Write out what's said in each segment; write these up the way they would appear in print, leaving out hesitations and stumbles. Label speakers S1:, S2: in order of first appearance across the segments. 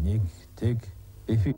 S1: нэг тэг эфир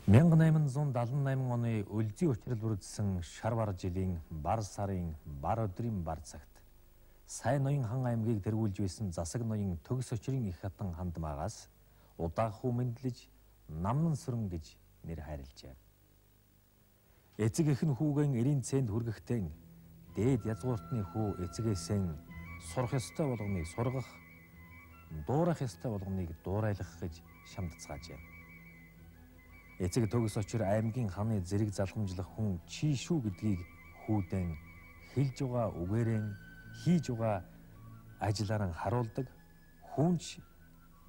S1: Мянган 878 оны Үлзий учрал бүрдсэн шар бар жилийн бар сарын бар өдрийн бар цагт сайн ноён хан аймгийг тэргүүлж байсан засаг ноён төгс очрын их хатан хандмаагаас удаахуу мэдлэж намнан сүрэн гэж нэр хайрлжээ. Эцэг эхэн хүүгэн эрийн цэнд хүргэхдээ дээд язгууртны хүү эцгээсэн сурах ёстой болгоныг сургах, дуурах ёстой болгоныг дуурайлах гэж шамдцгаажээ. Эцэг төгс очир аймгийн ханы зэрэг залхамжлах хүн чи шүү гэдгийг хүүдэн хэлж байгаа үгээрэн хийж байгаа ажиллаараа харуулдаг. Хүнч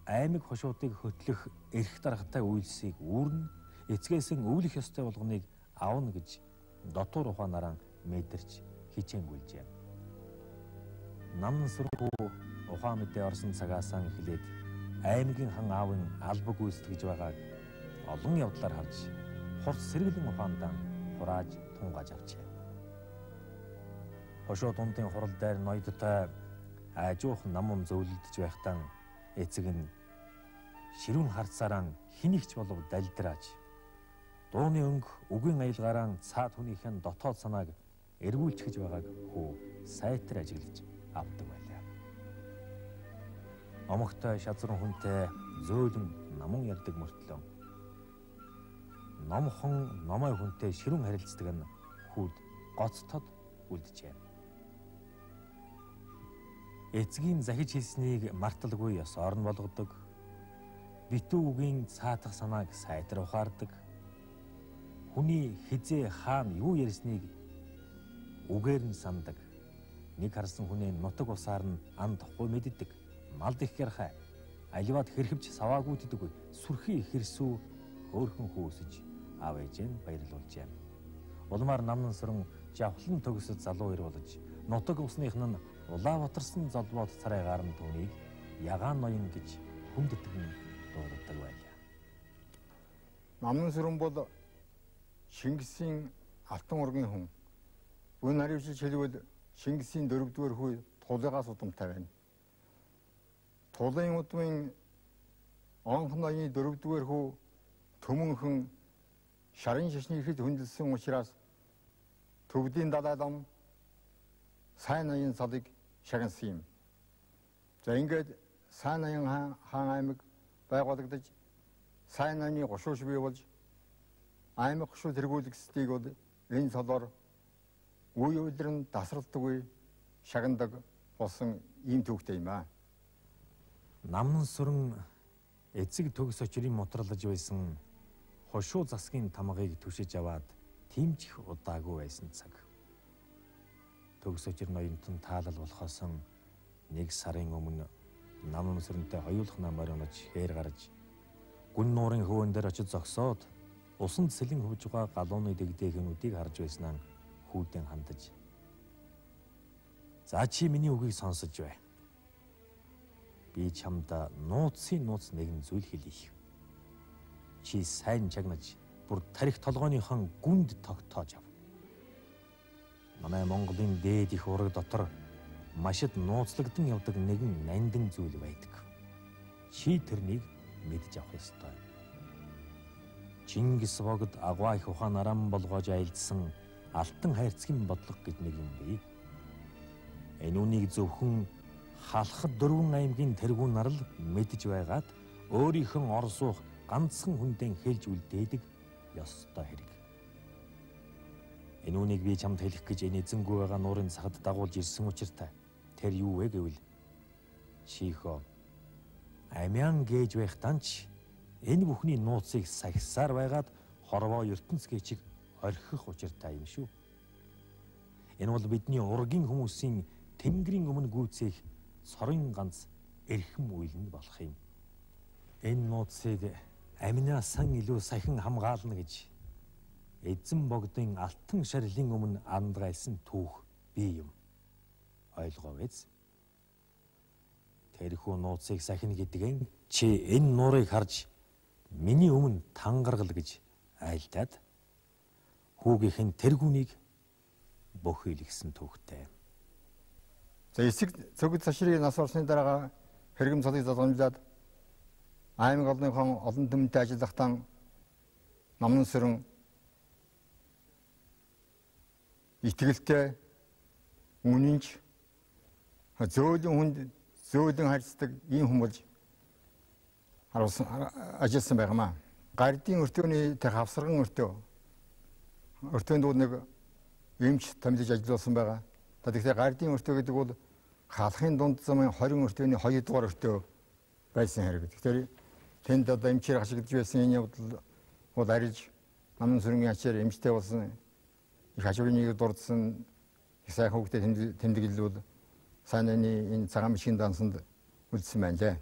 S1: аймаг хошуудыг хөтлөх эрх даргатай үйлсийг үүрнэ, эцгээсэн өвлөх ёстой болгоныг авна гэж дотуур ухаанаараа мэдэрч хичээнгүйлжээ. Намнан сүрхүү ухаан мэдээ орсон цагаасаа эхлээд аймгийн хан аавын албаг гүйцэтгэж байгааг олон явдлаар харж хурц сэргэлэн ухаандаа хурааж тунгааж авчээ. Хошоо дундын хурал дээр ноёдтой ажуух намун зөвлөлдөж байхдаа эцэг нь ширүүн харцаараа хэнийгч болов далдрааж дууны өнгө үгийн аялгаараа цаад хүнийхэн дотоод санааг эргүүлчихэж байгааг хүү сайтар ажиглаж авдаг байлаа. Омогтой шазрын хүнтэй зөөлөн намун ярддаг мөртлөө номхон номой хүнтэй ширүүн харилцдаг нь хүүд гоцтод үлджээ. Эцгийн захиж хэлснийг марталгүй ёс орн болгодог. Битүү үгийн цаатах санааг сайтар ухаардаг. Хүний хизээ хаана юу ярьсныг үгээр нь сандаг. Нэг харсан хүний нутаг усаар нь ан тохгүй мэддэг. Малд их гэрхай. Аливаад хэрхэвч саваагүйддэггүй. Сүрхий ихэрсүү өөрхөн хүүсэж аав ээжээ баярлуулжээ. Улмаар намнан сүрэн жавхлан төгсөд залуу ир болж нутаг усных нь Улаанбаатарсан золбоод царайгаар нь түүнийг ягаан ноён гэж хүндэтгэн дуурдаг байлаа.
S2: Намнан сүрэн бол Шингисийн алтан ургийн хүн. Үн хариуцж хэлбэл Шингисийн 4-р хүү Тулыгаас удамтай байна. Тулын удмын онх ноёны 4-р хүү Төмөнхөн шарын шашны ихэд хүндэлсэн учраас төвдийн далайлам сайн ноён цалыг шагнасан юм. За ингээд сайн ноён хаан аймаг байгуулагдаж сайн ноёны гушууш бий болж аймаг гушуу тэргүүлэх стыг бол энэ цолоор үе өдрөн тасралтгүй шагнадаг болсон ийм төвхтэй юм аа.
S1: Намнан сүрэн эцэг төгс очрын мутралж байсан хошуу засгийн тамгыг түшиж аваад тимчих удаагүй байсан цаг. Төгс очир ноёнтон таалал болохоос нэг сарын өмнө намнан сүрэнтэй хоёулах намаар онож хээр гарч гүн нуурын хөвөн дээр очиж зогсоод усанд сэлэн хөвж байгаа галууны дэгдэхэнүүдийг харж байснаа хүүдэн хандаж. За чи миний үгийг сонсож бай. Би чамд нууцын нууц нэгэн зүйл хэлье. Чи сайн чагнаж бүр тарих толгойнхон гүнд тогтоож ав. Манай Монголын дээд их ураг дотор машид нууцлагдсан явдаг нэгэн нандин зүйл байдаг. Чи тэрнийг мэдж авах ёстой. Чингис богд агуу их ухаанаараа болгож айлдсан алтан хайрцгийн бодлого гэж нэг юм бий. Энэ үнийг зөвхөн халахад 4 аймгийн тэргүүн нар л мэдж байгаад өөрийнхөө орсуух ганцхан хүндэн хэлж үлдээдэг ёстой хэрэг. Энэ үнийг би чамд хэлэх гэж энэ эзэнгүй байгаа нуурын цагт дагуулж ирсэн учиртай. Тэр юу вэ гэвэл чихөө амяан гээж байхдаа ч энэ бүхний нууцыг сахисаар байгаад хорвоо ертөнцийн чиг орхих учиртай юм шүү. Энэ бол бидний ургийн хүмүүсийн Тэнгэрийн өмнө гүйцэх цорын ганц эрхэм үйл нь болох юм. Энэ нууцыг аминаасан илүү сахин хамгаална гэж эзэн богдын алтан шарилын өмнө андгайлсан түүх бий юм. Ойлгоо биз? Тэрхүү нууцыг сахина гэдгэн чи энэ нуурыг харж миний өмнө тангаргал гэж айлдаад хүүгийнхэн тэргүүнийг бөхөөлгсөн түүхтэй.
S2: За эсэг цогц цашрыг нас орсны дараа хэрэгэм цолыг залгамжлаад аймаг олонныхон олон түмэнтэй ажиллахдаа намын сүрэн итгэлтэй үнэнч зөөлөн хүнд зөөлөн харьцдаг ийм хүн болж ажилласан байгаамаа. Гардийн өртөөний тэр хавсарган өртөөнд бол нэг эмч томилж ажилласан байгаа. Тэгэхээр гардийн өртөө гэдэг бол халахын дунд замын 20 өртөөний 2 дугаар өртөө байсан хэрэг. Тэгэхээр тэнд одоо эмчээр хашигдж байсан энэ явдал бол арилж намын сүрэнгийн ачаар эмчтэй болсон их хажуурыг дурдсан их сайхан хүүхдэд тэмдэглэл сайн энэ цагаан мишгийн дансанд үлдсэн байна лээ.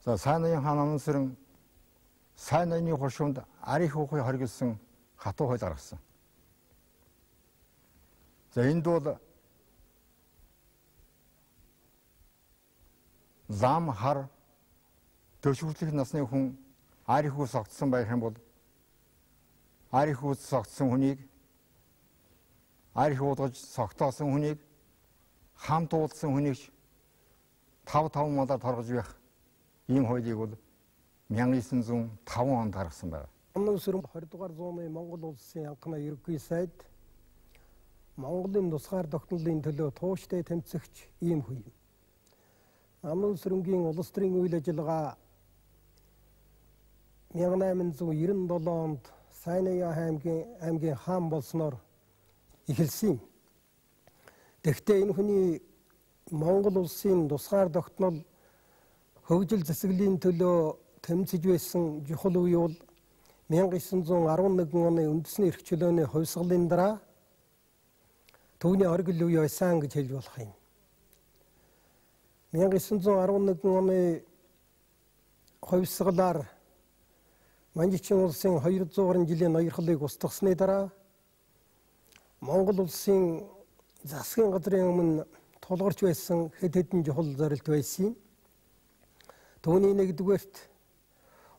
S2: За сайн хаан намын сүрэн сайн нойны хуршуунд ари хүүхий хоригдсан хатуу хууль гаргасан. За энд бол зам хар төшөрлөх насны хүн ари хүү согтсон байх юм бол ари хүү согтсон хүнийг ари хуудгаж согтоосон хүнийг хамт уулзсан хүнийг 5 модоор торгож байх ийм хуулийг бол 1905 онд гаргасан байна.
S3: Намын сүрэн 20 дугаар зууны Монгол улсын анхны ерөнхий сайд Монголын тусгаар тогтнолын төлөө тууштай тэмцэгч ийм хүн юм. Намын сүрэнгийн улс төрийн үйл ажиллагаа 1897 онд Сайнаян аймгийн хаан болсноор эхэлсэн. Тэгэхдээ энэ хүний Монгол улсын тусгаар тогтнол хөгжил засаглалын төлөө тэмцэж байсан чухал үе бол 1911 оны үндэсний эрх чөлөөний хувьсгалын дараа түүний оргил үе байсан гэж хэлж болох юм. 1911 оны хувьсгалаар Манжичин улсын 200 жилийн ноёрхлыг устгасны дараа Монгол улсын засгийн газрын өмнө тулгарч байсан хэд хэдэн чухал зорилт байсан. Түүний нэгдүгээрт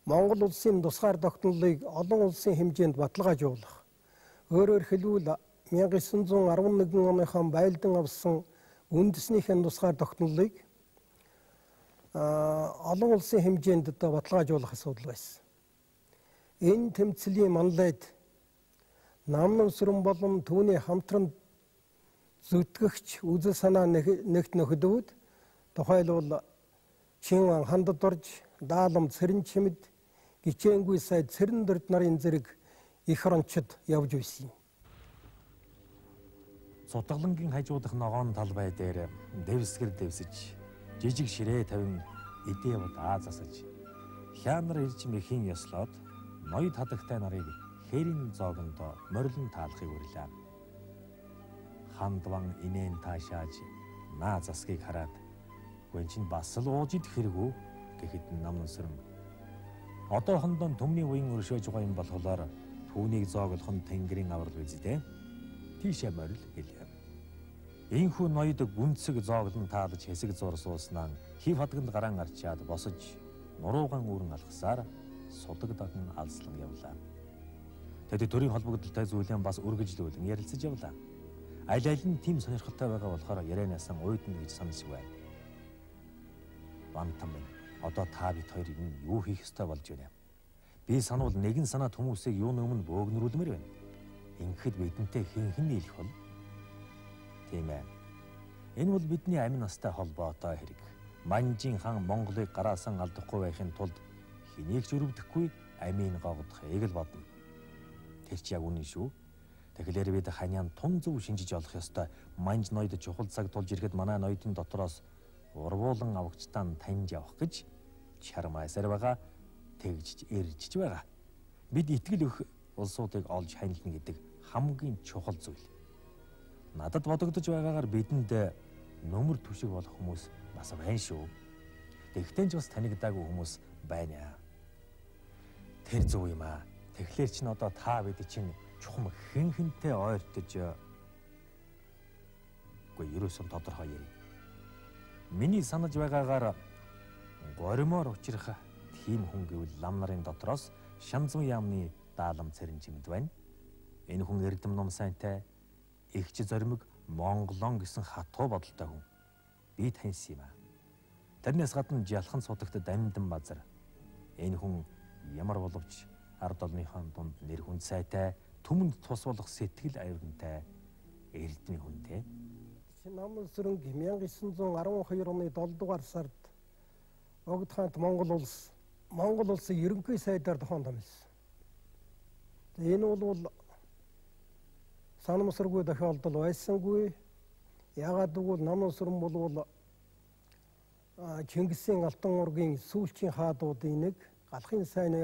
S3: Монгол улсын тусгаар тогтнолыг олон улсын хэмжээнд баталгаажуулах. Өөрөөр хэлбэл 1911 оныхон байлдан авсан үндэснийхэн тусгаар тогтнолыг олон улсын хэмжээнд баталгаажуулах асуудал байсан. Энэ тэмцлийн манлайд намын сүрэн болон түүний хамтран зүтгэгч үзэл санаа нэгт нөхөдүүд тухайлбал Чин хандад орж даалам цэрэн чимэд гичээнгүй сайд цэрэн дөрд нарын зэрэг их орончид явж байсан.
S1: Сутгалангийн хажуудах ногоон талбай дээр дэвсгэр дэвсэж жижиг ширээ тавин эдээ бод засаж хяанар ирж мэхийн ёслоод ноёд хадагтай нарыг хэрийн зоогондоо морилон таалахыг хүрлээ. Хандван инээн таашааж наа засгийг хараад гүн чинь бас л ууж идэх хэрэггүй гэхэд намын сүрэн одоохондоо төмний уян өршөөж байгаа юм болохоор түүнийг зооглох нь Тэнгэрийн аврал биз дээ. Тийшээ морил хэлээ. Ийхүү ноёд гүнцэг зооглон таалж хэсэг зур сууснаа хив хадганд гараан арчаад босож нуруугаан үүрэн алгасаар судаг даган алслан явлаа. Тэд төрийн холбогдолтой зүйлээ бас үргэлжлүүлэн ярилцаж явлаа. Аль аль нь тийм сонирхолтой байгаа болохоор ярианаас уйдна гэж санаж байна. Бантам байна. Одоо та бид хоёр юу хийх ёстой болж байна? Би санавал нэгэн санаа хүмүүсийг юуны өмнө бөөгнөрүүлмээр байна. Ингэхэд бидэнтэй хэн нийлэх бол? Тийм ээ. Энэ бол бидний амин настай холбоотой хэрэг. Манжин хаан Монголыг гараасан алдахгүй байхын тулд хэнийг ч өрөвдөхгүй амийн гогдохыг л бодно. Тэр ч яг үнэн шүү. Тэгэхээр бид ханиан тун зөв шинжиж олох ёстой. Манж ноёд чухал цаг тулж ирэхэд манай ноёдын дотроос урвуулан авагчтаа таньж явах гэж чармаасаар байгаа. Тэгж ирж байгаа. Бид итгэл өх улсуудыг олж ханилна гэдэг хамгийн чухал зүйл. Надад бодогдож байгаагаар бидэнд нөмөр түшиг болох хүмүүс бас байна шүү. Тэгтэн ч бас танигдаагүй хүмүүс байна. Тэр зөв юм аа. Тэгэхээр чинь одоо та бид чинь чухам хэнхэнтэй ойртож үгүй ерөөсөн тодорхой ярив. Миний санаж байгаагаар горимоор учрах тийм хүн гэвэл лам нарын дотроос Шанзун яамны даалам цэрэн чимд байна. Энэ хүн эрдэм ном сайнтай, игч зоримог, монголон гэсэн хатуу бодолтой хүн. Би таньсан юм аа. Тэрнээс гадна жалхан суудагт дамдсан базар. Энэ хүн ямар боловч ард олныхон дунд нэр хүнд сайтай, түмэнд тус болох сэтгэл аюултай эрдмийн хүнтэй.
S3: Намын сүрэнг 1912 оны 7 дугаар сард Огт хаант Монгол улсын ерөнхий сайдаар тохион томилсон. Энэ бол санамсаргүй тохиолдол байсангүй. Яагаад гэвэл намын сүрэн бол Чингисийн Алтан ургийн сүүлчийн хаадуудын нэг Галахын Сайны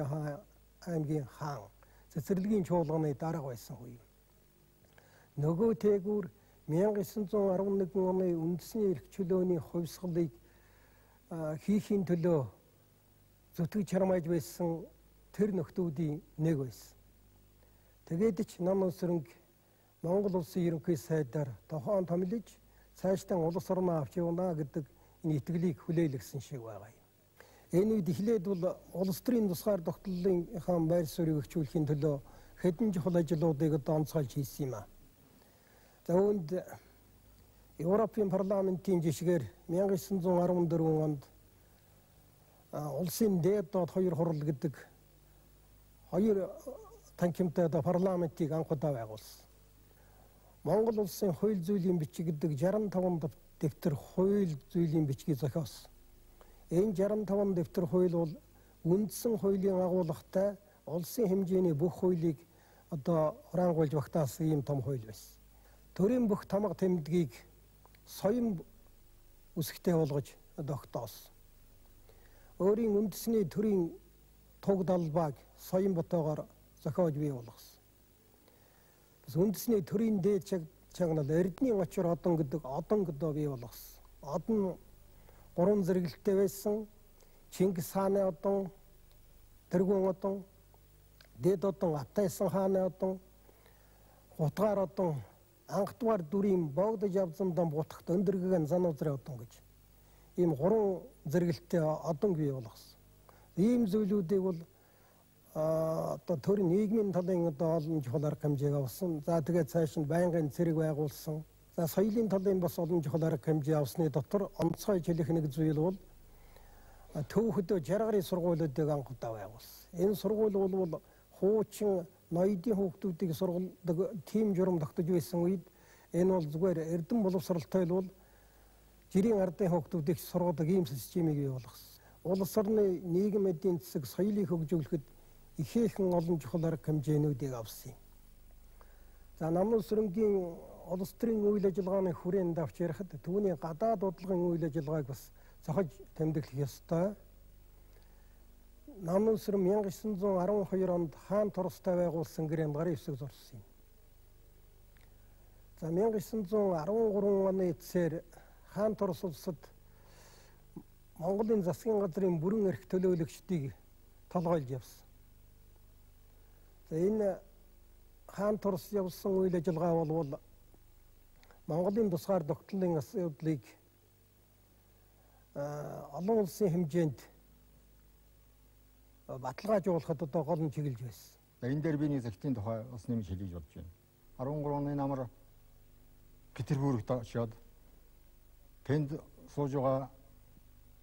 S3: аймгийн хаан цэцэрлэгийн чуулганы дарга байсан хүн. Нөгөө тээгүүр 1911 оны үндэсний эрх чөлөөний хувьсгалыг хийхийн төлөө зүтгэж чармааж байсан тэр нөхдүүдийн нэг байсан. Тэгээд ч намын сүрэнг Монгол улсын ерөнхий сайдаар тохион томилж цаашдаа улс орноо авч явна гэдэг энэ итгэлийг хүлээлгсэн шиг байгаа юм. Энэ үед эхлээд бол улс төрийн тусгаар тогтнолынхаа байр суурийг өгчүүлэхийн төлөө хэдэн чухал ажлуудыг онцгойлж хийсэн юм а. За үүнд Европын парламентийн жишгээр 1914 онд улсын дээд доод хоёр хурал гэдэг хоёр танхимтай парламентийг анх удаа байгуулсан. Монгол улсын хууль зүйлийн бичиг гэдэг 65 дэвтэр хууль зүйлийн бичгийг зохиосон. Энэ 65 дэвтэр хууль бол үндсэн хуулийн агуулгатай улсын хэмжээний бүх хуулийг хураангуйлж багтаасан ийм том хууль байсан. Төрийн бүх тамга тэмдгийг соён үсгтэй болгож тогтоосон. Өөрийн үндэсний төрийн туг далбааг соён ботоогоор зохиож бий болгосон. Үндэсний төрийн дээд чагнал эрдний очир одон гэдэг одон гэдэг бий болгосон. Одон 3 зэрэгэлтэй байсан. Чингис хааны одон, тэргүүн одон, дээд одон Атайсан хааны одон, Гутгаар одон, анхдугаар дүрийн богдож явсан дам бутагт өндөргөн Зануузрын одон гэж ийм 3 зэрэгэлтэй одон бий болгосон. Ийм зүйлүүдийг бол төрийн нийгмийн талын олон чухал арга хэмжээг авсан. За тэгээд цааш нь байнгын цэрэг байгуулсан. За соёлын талын бас олон чухал арга хэмжээ авсны дотор онцгой хэлэх нэг зүйл бол төвхөдөө жаргарын сургуулиудыг анх удаа байгуулсан. Энэ сургууль бол хуучин ноёдын хүүхдүүдийг сургуулдаг тийм журам тогтож байсан үед энэ бол зүгээр эрдэм боловсралтай бол жирийн ардын хүүхдүүдийг сургадаг ийм системийг бий болгосон. Улс орны нийгэм эдийн засаг соёлыг хөгжүүлэхэд ихээхэн олон чухал арга хэмжээнүүдийг авсан юм. За намын сүрэнгийн улс төрийн үйл ажиллагааны хүрээнд авч ярихад түүний гадаад бодлогын үйл ажиллагааг бас зохиж тэмдэглэх ёстой. Намын сүрэн 1912 онд хаан Торостой байгуулсан гэрээнд гарын хэсэг зурсан юм. За 1913 оны эцсээр хаан Торос улсад Монголын засгийн газрын бүрэн эрх төлөөлөгчдийг толгойлж явсан. За энэ хаан Торос явуулсан үйл ажиллагаа бол Монголын тусгаар тогтнолын асуудлыг олон улсын хэмжээнд баталгаажуулахад гол нь чиглэж байсан.
S2: Энэ дээр би нэг захидын тухай бас нэмж хэлье гэж бодож байна. 13 оны намар Петербургт очиод тэнд сууж байгаа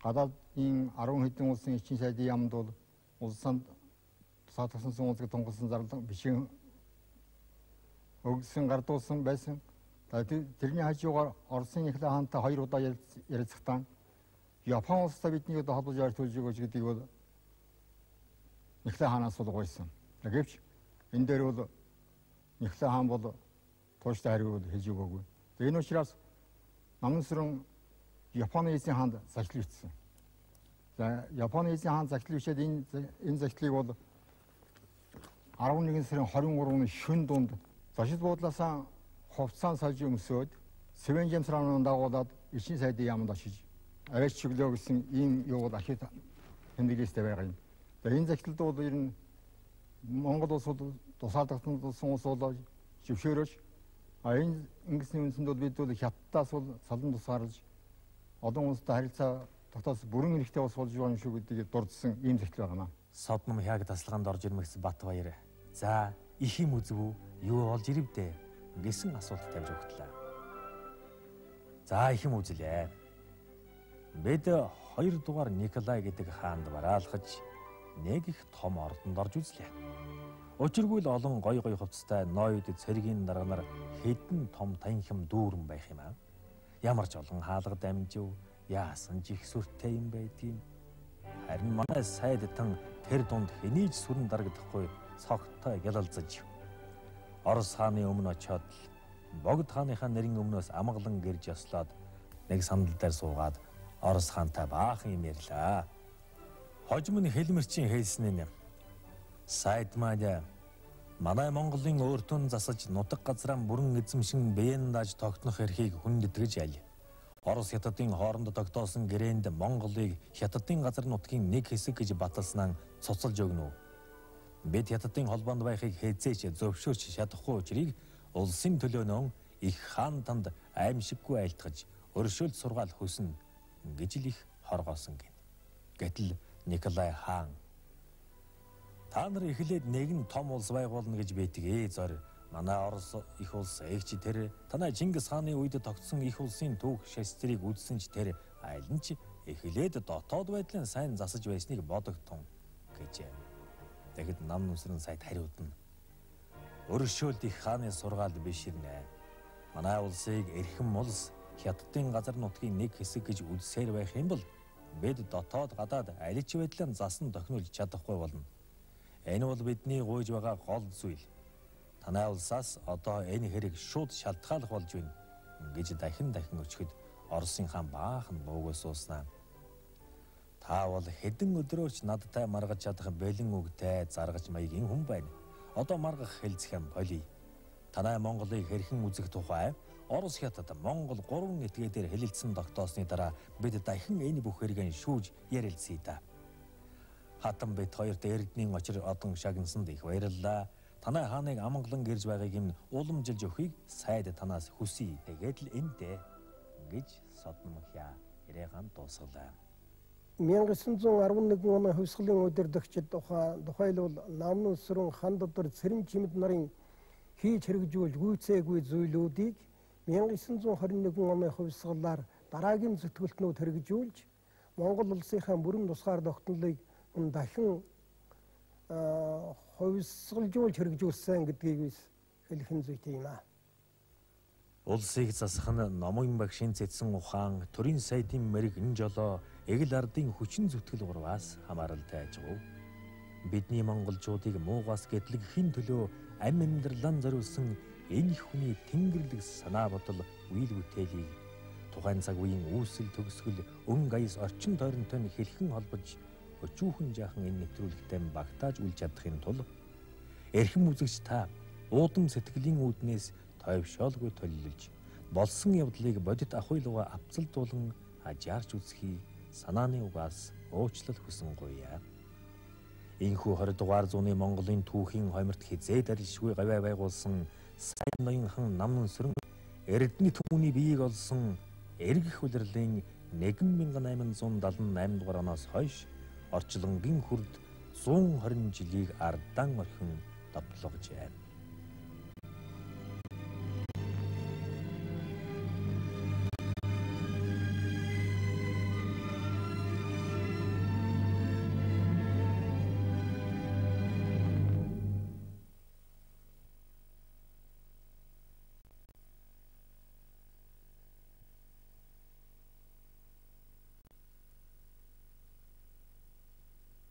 S2: гадаадын 10 хэдэн улсын эчин сайдын яамд бол улсанд тусаатгсан сүнзэг тунгалсан зарлан бишин өгсөн гардуулсан байсан. Тэрний хажуугаар Оросын Николай хаантай 2 удаа ярилцахтаа Япон улстай бидний одоо холбож ярьж өгөөч гэдгийг бол Николай хаанаас бол гуйсан. Гэвч энэ дээр бол Николай хаан бол тууштай хариу хэлж өгөөгүй. Энэ учраас намын сүрэн Японы эзэн хаанд захидал бичсэн. За Японы эзэн хаан захидал бичээд энэ захидлыг бол 11 сарын 23-ны шөнө дунд зочид буудлаасаа хувцаан сольж өмсөөд Сэвэн Жамсрааны дагуулад эчин сайдын яамд очиж аваач чиглөө гэсэн ийм юу ахид тэмдэглэстэй байгаа юм. За энэ захидалд бол ер нь Монгол улсууд тусаалдсан улс болоо зөвшөөрөөж энэ ингэсний үндсэнд бол бид бол хятадаас бол салан тусгаарлаж олон улстай харилцаа тогтоос бүрэн эрхтэй улс болж байгаа юм шүү гэдгийг дурдсан ийм захидал байна.
S1: Содном хяг тасалгаанд орж ирмэгс Батбаяр. За их юм үзв үү? Юу болж ирэвдэ гэсэн асуулт тавьж өгтлээ. За их юм үзлээ. Бид 2 дугаар Николай гэдэг хаанд бараалхаж нэг их том ордонд орж үзлээ. Учиргүй л олон гой хувцастай ноёд цэргийн дарганаар хэдэн том танхим дүүрэн байх юм аа. Ямар ч олон хаалга дамжив, яасан ч их сүртэй юм байдгийн. Харин манай сайд тан тэр дунд хэнийг сүрэн дарагдахгүй цогтой ялалзаж. Орос хааны өмнө очиод Богд хааныхаа нэрийн өмнөөс амгалан гэрж ёслоод нэг сандал дээр суугаад Орос хаантай баахан юм ярьлаа. Хожим нь хэлмэрчийн хэлсэн юм. Сайд маань манай Монголын өөртөө засаж нутаг газраа бүрэн эзэмшин биеэн дааж тогтнох эрхийг хүндэтгэж аль. Орос хятадын хоорондоо тогтоосон гэрээнд Монголыг хятадын газар нутгийн нэг хэсэг гэж баталснаа цуцалж өгнө. Бид хятадын холбоонд байхыг хэзээч зөвшөөрч чадахгүй учрыг улсын төлөөнөө их хаан танд аимшиггүй айлтгаж өршөөлт сургаал хөснө гэж л их хоргоосон гин. Гэтэл Николай хаан та нар эхлээд нэгэн том улс байгуулна гэж битгий зор. Манай Орос их улс эгч тэр танай Чингис хааны үед тогтсон их улсын түүх шастрыг үзсэн ч тэр айлн ч эхлээд дотоод байдлын сайн засаж байсныг бодогтун гэжээ. Тэгэхэд нам нүсрэн сайд хариудна. Өршөөлт их хааны сургаал биш нэ. Манай улсыг эрхэм улс хятадын газар нутгийн нэг хэсэг гэж үзсээр байх юм бол бид дотоод гадаад аль ч байдлаар засан тохиолж чадахгүй болно. Энэ бол бидний гуйж байгаа гол зүйл. Танай улсаас одоо энэ хэрэг шууд шалтгаалх болж байна гэж дахин өчгөд Оросын хаан баахан буугаа сууснаа. Та бол хэдэн өдрөөч надтай маргаж чадах бэлэн үгтэй заргаж маягийн хүн байна. Одоо маргах хэлцэх юм болий. Танай Монголыг хэрхэн үзэх тухай Орос хятад Монгол 3 этгээдээр хэлэлцсэн тогтоосны дараа бид дахин энэ бүх хэрэгэн шүүж ярилцъя да. Хатан бит хоёрт эрдэнийн очир одон шагнасанд их баярлалаа. Танай хааныг амгалан гэрж байгааг юм уламжилж өгөхийг сайд танаас хүсье. Тэгээд л энтэй гэж Содном хя яриагаан дуусгалаа.
S3: 1911 оны хувьсгалын удирдагчид тухайлбал намын сүрэн хан дотор цэрэн чимэд нарын хийж хэрэгжүүлж гүйцээгүй зүйлүүдийг 1921 оны хувьсгалаар дараагийн зүтгэлтнүүд хэрэгжүүлж Монгол улсынхаа бүрэн тусгаар тогтнолыг дахин хувьсгалжуулж хэрэгжүүлсэн гэдгийг хэлэх нь зүйтэй юм аа.
S1: Улсыг засах нь номын багшийн цэцэн ухаан, төрийн сайдын мэрэг эн жолоо, эгэл ардын хүчин зүтгэл урваас хамааралтай ажгүй. Бидний монголчуудыг муугаас гэтлэг хин төлөө амь амьдралаа зориулсан энэ их хүний тэнгэрлэг санаа бодол үйл бүтээлийг тухайн цаг үеийн үүсэл төгсгөл өн гаяс орчин тойронтой хэрхэн холбож өчүүхэн жаахан энэ нэвтрүүлэгтээ багтааж үл чадахын тулд эрхэм үзэгч та уудам сэтгэлийн үүднээс тойвшоолгүй төлөлж болсон явдлыг бодит ахуйлууга авцалдуулан ажаарч үзхий санааны угаас уучлал хүсэнгуйя. Энэхүү 20 дугаар зууны Монголын түүхийн хойморт хизээд арилшгүй гавай байгуулсан сайн ноён хан намын сүрэн эрдэнэ түүний биеийг олсон эргэх улирлын 1878 дугаар оноос хойш орчлонгийн хүрд 120 жилийг ардан орхин давтлагжээ.